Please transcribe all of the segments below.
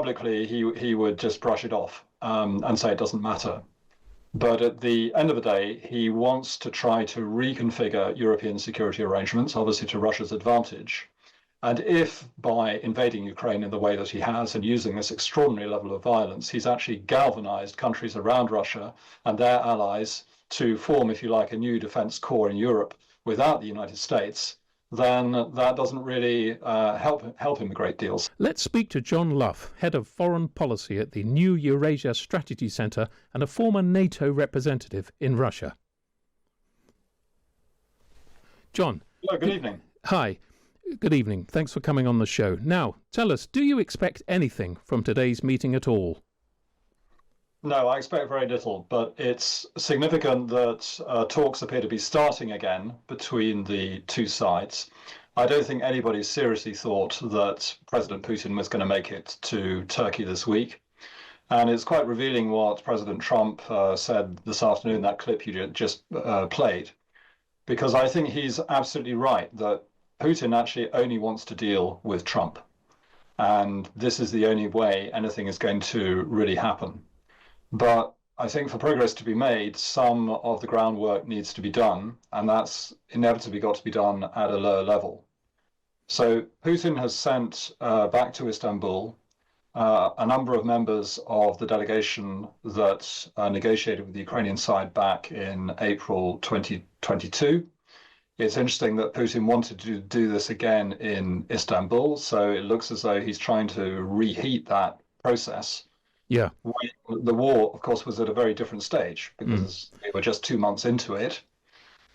publicly he would just brush it off and say it doesn't matter. But at the end of the day, he wants to try to reconfigure European security arrangements, obviously to Russia's advantage. And if by invading Ukraine in the way that he has and using this extraordinary level of violence, he's actually galvanized countries around Russia and their allies to form, if you like, a new defense core in Europe without the United States, then that doesn't really help him a great deal. Let's speak to John Lough, Head of Foreign Policy at the New Eurasia Strategy Centre and a former NATO representative in Russia. John. Hello, good evening. Hi. Good evening. Thanks for coming on the show. Now, tell us, do you expect anything from today's meeting at all? No, I expect very little, but it's significant that talks appear to be starting again between the two sides. I don't think anybody seriously thought that President Putin was going to make it to Turkey this week. And it's quite revealing what President Trump said this afternoon, that clip you just played, because I think he's absolutely right that Putin actually only wants to deal with Trump. And this is the only way anything is going to really happen. But I think for progress to be made, some of the groundwork needs to be done, and that's inevitably got to be done at a lower level. So Putin has sent back to Istanbul a number of members of the delegation that negotiated with the Ukrainian side back in April 2022. It's interesting that Putin wanted to do this again in Istanbul, so it looks as though he's trying to reheat that process. Yeah. The war, of course, was at a very different stage because we were just 2 months into it,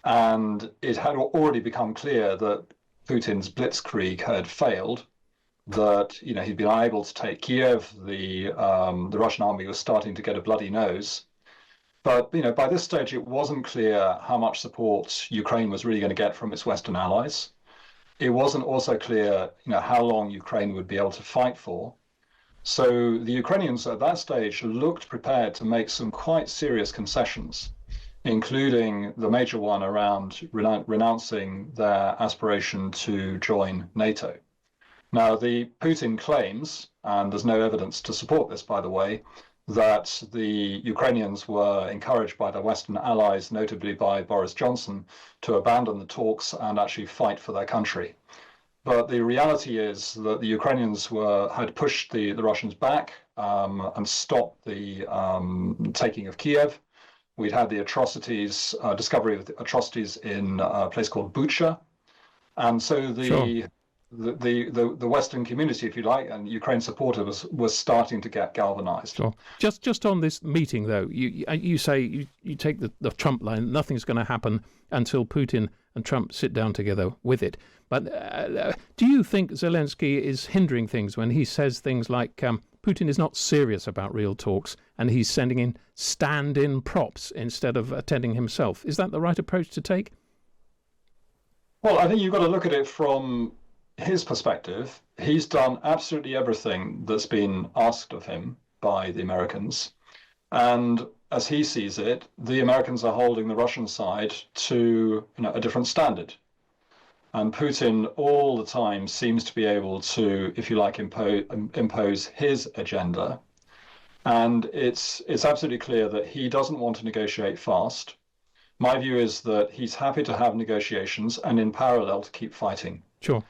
and it had already become clear that Putin's blitzkrieg had failed, that he'd been unable to take Kiev, the Russian army was starting to get a bloody nose. But by this stage, it wasn't clear how much support Ukraine was really going to get from its Western allies. It wasn't also clear, how long Ukraine would be able to fight for. So the Ukrainians at that stage looked prepared to make some quite serious concessions, including the major one around renouncing their aspiration to join NATO. Now, the Putin claims, and there's no evidence to support this, by the way, that the Ukrainians were encouraged by their Western allies, notably by Boris Johnson, to abandon the talks and actually fight for their country. But the reality is that the Ukrainians had pushed the Russians back and stopped the taking of Kiev. We'd had the atrocities, discovery of the atrocities in a place called Bucha. And so the Western community, if you like, and Ukraine supporters was starting to get galvanized. Sure. Just on this meeting, though, you say you take the Trump line, nothing's going to happen until Putin and Trump sit down together with it. But do you think Zelensky is hindering things when he says things like Putin is not serious about real talks and he's sending in stand-in props instead of attending himself? Is that the right approach to take? Well, I think you've got to look at it from his perspective. He's done absolutely everything that's been asked of him by the Americans. And as he sees it, the Americans are holding the Russian side to a different standard. And Putin all the time seems to be able to, if you like, impose his agenda. And it's absolutely clear that he doesn't want to negotiate fast. My view is that he's happy to have negotiations and in parallel to keep fighting. Sure.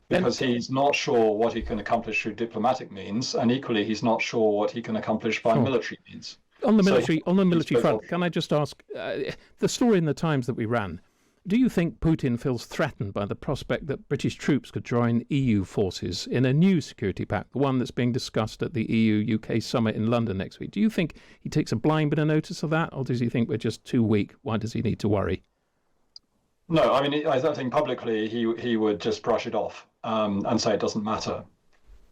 Because he's not sure what he can accomplish through diplomatic means, and equally he's not sure what he can accomplish by military means. On the military front, can I just ask, the story in the Times that we ran, do you think Putin feels threatened by the prospect that British troops could join EU forces in a new security pact, the one that's being discussed at the EU-UK summit in London next week? Do you think he takes a blind bit of notice of that, or does he think we're just too weak? Why does he need to worry? No, I mean, I think publicly he would just brush it off and say it doesn't matter.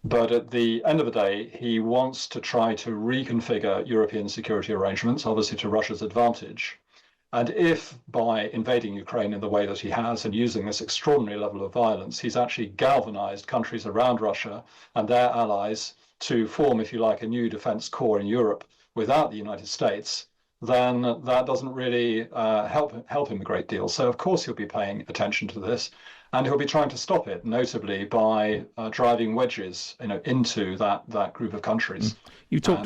But at the end of the day, he wants to try to reconfigure European security arrangements, obviously to Russia's advantage. And if by invading Ukraine in the way that he has and using this extraordinary level of violence, he's actually galvanized countries around Russia and their allies to form, if you like, a new defense core in Europe without the United States, then that doesn't really help him a great deal. So of course he'll be paying attention to this. and he'll be trying to stop it, notably by driving wedges, into that group of countries. We talked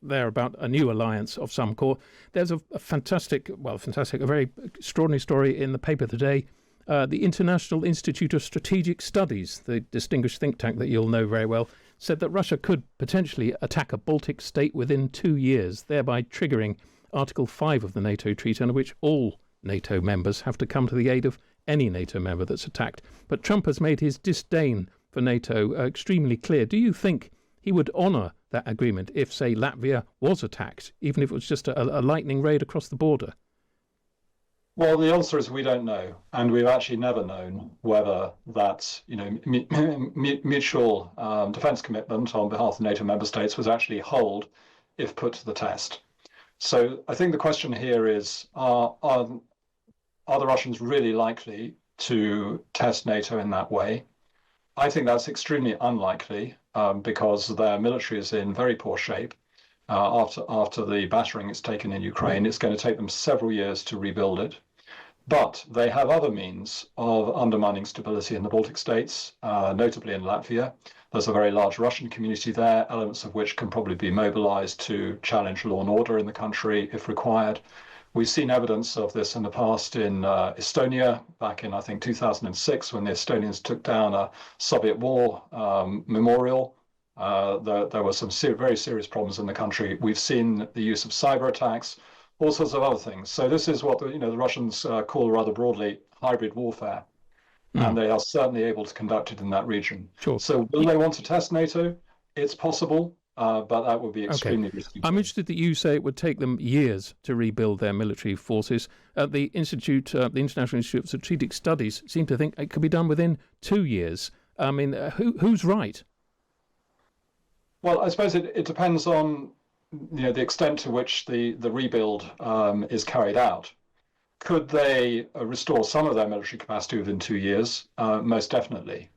there about a new alliance of some sort. There's a very extraordinary story in the paper today. The International Institute of Strategic Studies, the distinguished think tank that you'll know very well, said that Russia could potentially attack a Baltic state within 2 years, thereby triggering Article 5 of the NATO Treaty, under which all NATO members have to come to the aid of any NATO member that's attacked. But Trump has made his disdain for NATO extremely clear. Do you think he would honour that agreement if, say, Latvia was attacked, even if it was just a lightning raid across the border? Well, the answer is we don't know, and we've actually never known whether that mutual defence commitment on behalf of NATO member states was actually hold if put to the test. So I think the question here is, are the Russians really likely to test NATO in that way? I think that's extremely unlikely because their military is in very poor shape. After the battering it's taken in Ukraine, it's going to take them several years to rebuild it. But they have other means of undermining stability in the Baltic states, notably in Latvia. There's a very large Russian community there, elements of which can probably be mobilized to challenge law and order in the country if required. We've seen evidence of this in the past in Estonia, back in, I think, 2006, when the Estonians took down a Soviet war memorial. There were some very serious problems in the country. We've seen the use of cyber attacks, all sorts of other things. So this is what the Russians call rather broadly hybrid warfare, and they are certainly able to conduct it in that region. Sure. So will they want to test NATO? It's possible, but that would be extremely risky. I'm interested that you say it would take them years to rebuild their military forces. The International Institute of Strategic Studies seem to think it could be done within 2 years. I mean, who's right? Well, I suppose it depends on the extent to which the rebuild is carried out. Could they restore some of their military capacity within 2 years? Most definitely.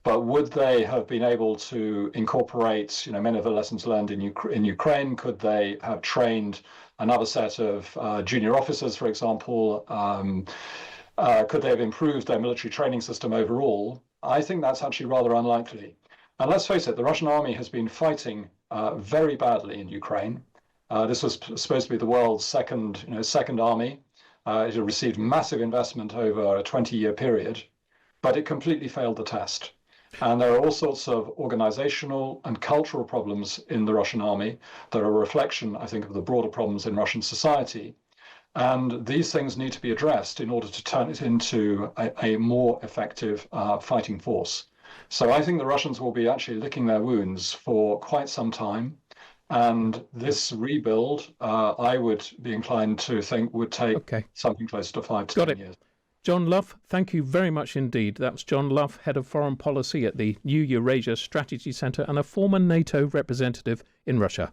But would they have been able to incorporate, many of the lessons learned in Ukraine? Could they have trained another set of junior officers, for example? Could they have improved their military training system overall? I think that's actually rather unlikely. And let's face it, the Russian army has been fighting very badly in Ukraine. This was supposed to be the world's second army. It had received massive investment over a 20-year period, but it completely failed the test. And there are all sorts of organizational and cultural problems in the Russian army that are a reflection, I think, of the broader problems in Russian society. And these things need to be addressed in order to turn it into a more effective fighting force. So I think the Russians will be actually licking their wounds for quite some time. And this rebuild, I would be inclined to think, would take something close to 5 to 10 years. John Lough, thank you very much indeed. That's John Lough, Head of Foreign Policy at the New Eurasia Strategy Centre and a former NATO representative in Russia.